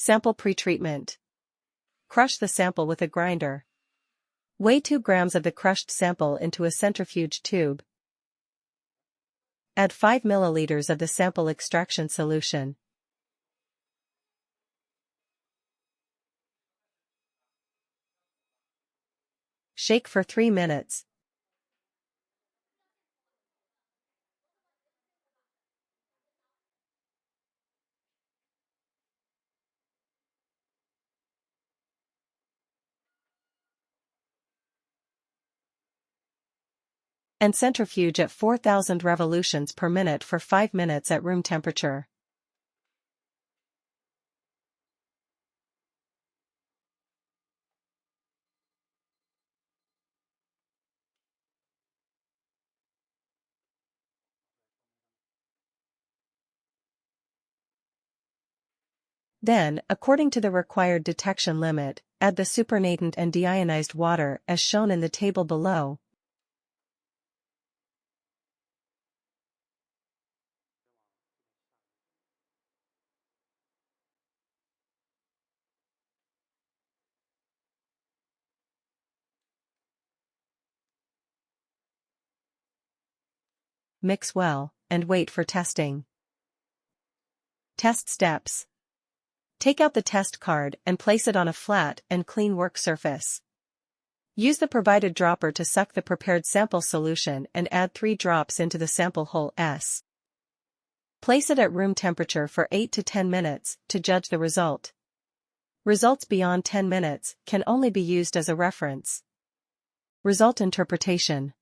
Sample pretreatment. Crush the sample with a grinder. Weigh 2 grams of the crushed sample into a centrifuge tube. Add 5 milliliters of the sample extraction solution. Shake for 3 minutes. And centrifuge at 4,000 revolutions per minute for 5 minutes at room temperature. Then, according to the required detection limit, add the supernatant and deionized water as shown in the table below. Mix well, and wait for testing. Test steps. Take out the test card and place it on a flat and clean work surface. Use the provided dropper to suck the prepared sample solution and add 3 drops into the sample hole S. Place it at room temperature for 8 to 10 minutes to judge the result. Results beyond 10 minutes can only be used as a reference. Result interpretation.